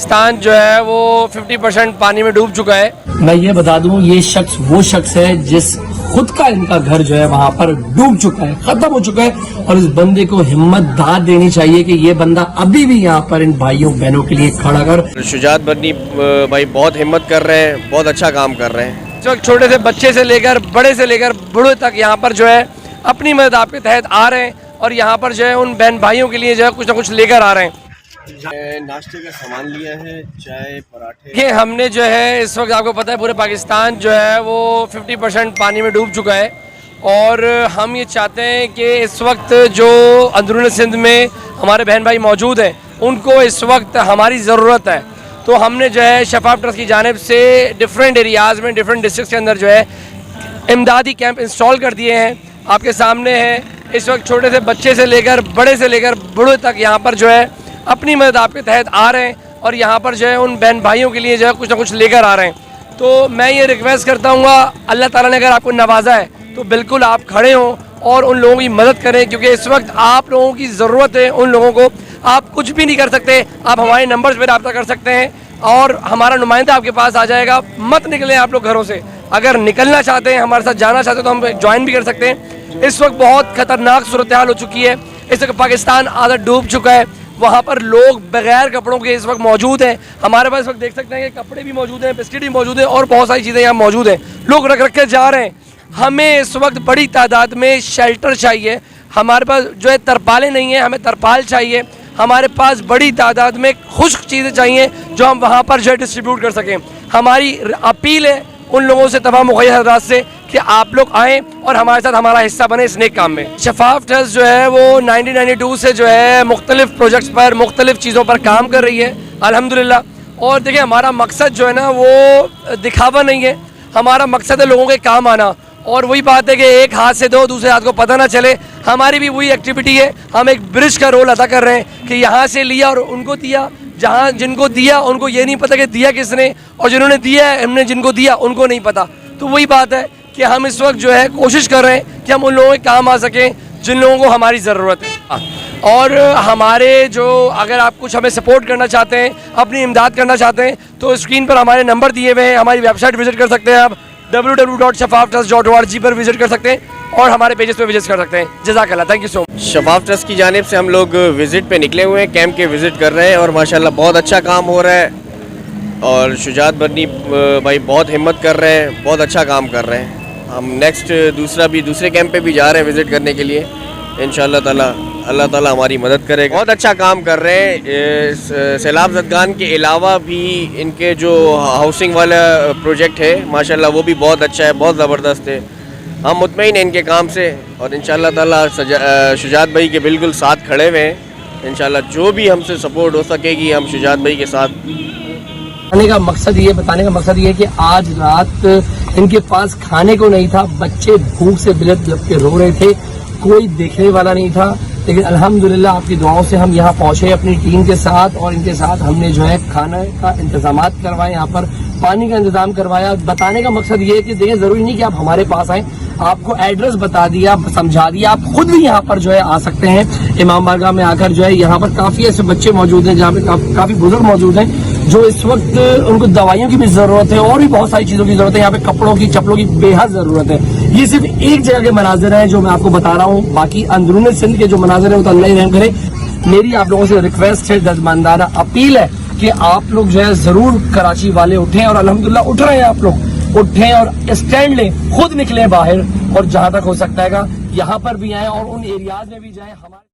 पाकिस्तान जो है वो 50% पानी में डूब चुका है। मैं ये बता दूं, ये शख्स वो शख्स है जिस खुद का इनका घर जो है वहाँ पर डूब चुका है, खत्म हो चुका है। और इस बंदे को हिम्मत दाद देनी चाहिए कि ये बंदा अभी भी यहाँ पर इन भाइयों बहनों के लिए खड़ा कर। शुजात बनी भाई बहुत हिम्मत कर रहे हैं, बहुत अच्छा काम कर रहे हैं। जो छोटे से बच्चे से लेकर बड़े से लेकर बूढ़े तक यहाँ पर जो है अपनी मदद आपके तहत आ रहे हैं और यहाँ पर जो है उन बहन भाइयों के लिए जो है कुछ ना कुछ लेकर आ रहे हैं। नाश्ते का सामान लिया है, चाय पराठे। ये हमने जो है इस वक्त आपको पता है पूरे पाकिस्तान जो है वो 50% पानी में डूब चुका है और हम ये चाहते हैं कि इस वक्त जो अंदरून सिंध में हमारे बहन भाई मौजूद हैं उनको इस वक्त हमारी ज़रूरत है। तो हमने जो है शफाफ ट्रस्ट की जानिब से डिफरेंट एरियाज़ में डिफरेंट डिस्ट्रिक्ट के अंदर जो है इमदादी कैंप इंस्टॉल कर दिए हैं। आपके सामने है, इस वक्त छोटे से बच्चे से लेकर बड़े से लेकर बूढ़े तक यहाँ पर जो है अपनी मदद आपके तहत आ रहे हैं और यहाँ पर जो है उन बहन भाइयों के लिए जो है कुछ ना कुछ लेकर आ रहे हैं। तो मैं ये रिक्वेस्ट करता हूँ, अल्लाह ताला ने अगर आपको नवाजा है तो बिल्कुल आप खड़े हों और उन लोगों की मदद करें, क्योंकि इस वक्त आप लोगों की ज़रूरत है उन लोगों को। आप कुछ भी नहीं कर सकते, आप हमारे नंबर्स पर रब्ता कर सकते हैं और हमारा नुमाइंदा आपके पास आ जाएगा। मत निकलें आप लोग घरों से, अगर निकलना चाहते हैं हमारे साथ जाना चाहते हैं तो हम ज्वाइन भी कर सकते हैं। इस वक्त बहुत ख़तरनाक सूरत हाल हो चुकी है, इस वक्त पाकिस्तान आधा डूब चुका है। वहाँ पर लोग बगैर कपड़ों के इस वक्त मौजूद हैं। हमारे पास इस वक्त देख सकते हैं कि कपड़े भी मौजूद हैं, बिस्किट भी मौजूद हैं और बहुत सारी चीज़ें यहाँ मौजूद हैं। लोग रख के जा रहे हैं। हमें इस वक्त बड़ी तादाद में शेल्टर चाहिए। हमारे पास जो है तरपालें नहीं है, हमें तरपाल चाहिए। हमारे पास बड़ी तादाद में खुश्क चीज़ें चाहिए जो हम वहाँ पर जो है डिस्ट्रीब्यूट कर सकें। हमारी अपील है उन लोगों से, तमाम मुखिया हज़रात से, कि आप लोग आएँ और हमारे साथ हमारा हिस्सा बने इस नेक काम में। शफाफ ट्रस्ट जो है वो 1992 से जो है मुख्तलिफ प्रोजेक्ट्स पर मुख्तलिफ चीज़ों पर काम कर रही है अल्हम्दुलिल्लाह। और देखिए हमारा मकसद जो है ना वो दिखावा नहीं है, हमारा मकसद है लोगों के काम आना। और वही बात है कि एक हाथ से दो दूसरे हाथ को पता ना चले, हमारी भी वही एक्टिविटी है। हम एक ब्रिज का रोल अदा कर रहे हैं कि यहाँ से लिया और उनको दिया, जहाँ जिनको दिया उनको ये नहीं पता कि दिया किसने, और जिन्होंने दिया है हमने जिनको दिया उनको नहीं पता। तो वही बात है कि हम इस वक्त जो है कोशिश कर रहे हैं कि हम उन लोगों के काम आ सकें जिन लोगों को हमारी ज़रूरत है। और हमारे जो अगर आप कुछ हमें सपोर्ट करना चाहते हैं, अपनी इमदाद करना चाहते हैं, तो स्क्रीन पर हमारे नंबर दिए हुए हैं। हमारी वेबसाइट विजिट कर सकते हैं आप, www.shafaftrust.org पर विजिट कर सकते हैं और हमारे पेजेस पे विजिट कर सकते हैं। जज़ाकल्लाह, thank you so much. Shafaf trust की जानिब से हम लोग विज़िट पे निकले हुए हैं, कैंप के विज़िट कर रहे हैं और माशाल्लाह बहुत अच्छा काम हो रहा है। और शुजात बनी भाई बहुत हिम्मत कर रहे हैं, बहुत अच्छा काम कर रहे हैं। हम नेक्स्ट दूसरे कैंप पे भी जा रहे हैं विज़िट करने के लिए। इंशाअल्लाह ताला अल्लाह ताला हमारी मदद करेगा। बहुत अच्छा काम कर रहे हैं। सैलाब ज़दगान के अलावा भी इनके जो हाउसिंग वाला प्रोजेक्ट है माशाल्लाह वो भी बहुत अच्छा है, बहुत ज़बरदस्त है। हम मुतमईन हैं इनके काम से और इंशाअल्लाह ताला शुजात भाई के बिल्कुल साथ खड़े हुए हैं। इंशाअल्लाह जो भी हमसे सपोर्ट हो सकेगी हम शुजात भाई के साथ। बताने का मकसद ये कि आज रात इनके पास खाने को नहीं था, बच्चे भूख से बिलख बिलख के रो रहे थे, कोई देखने वाला नहीं था। लेकिन अल्हम्दुलिल्लाह आपकी दुआओं से हम यहाँ पहुंचे अपनी टीम के साथ और इनके साथ हमने जो है खाने का इंतजाम करवाए, यहाँ पर पानी का इंतजाम करवाया। बताने का मकसद ये है कि देखिए ज़रूरी नहीं कि आप हमारे पास आएँ, आपको एड्रेस बता दिया, समझा दिया, आप खुद भी यहाँ पर जो है आ सकते हैं। इमाम बारगाह में आकर जो है यहाँ पर काफ़ी ऐसे बच्चे मौजूद हैं, जहाँ पे काफ़ी बुजुर्ग मौजूद हैं जो इस वक्त उनको दवाइयों की भी ज़रूरत है और भी बहुत सारी चीज़ों की ज़रूरत है। यहाँ पे कपड़ों की, चप्पलों की बेहद ज़रूरत है। ये सिर्फ एक जगह के मनाजिर हैं जो मैं आपको बता रहा हूँ, बाकी अंदरून सिंध के जो मनाजिर है वो तो अल्लाह ही रहम करे। मेरी आप लोगों से रिक्वेस्ट है, दर्दमंदाना अपील है कि आप लोग जो है ज़रूर कराची वाले उठें और अल्हम्दुलिल्लाह उठ रहे हैं। आप लोग उठें और स्टैंड लें, खुद निकलें बाहर और जहाँ तक हो सकता है यहाँ पर भी आए और उन एरियाज में भी जाए। हमारे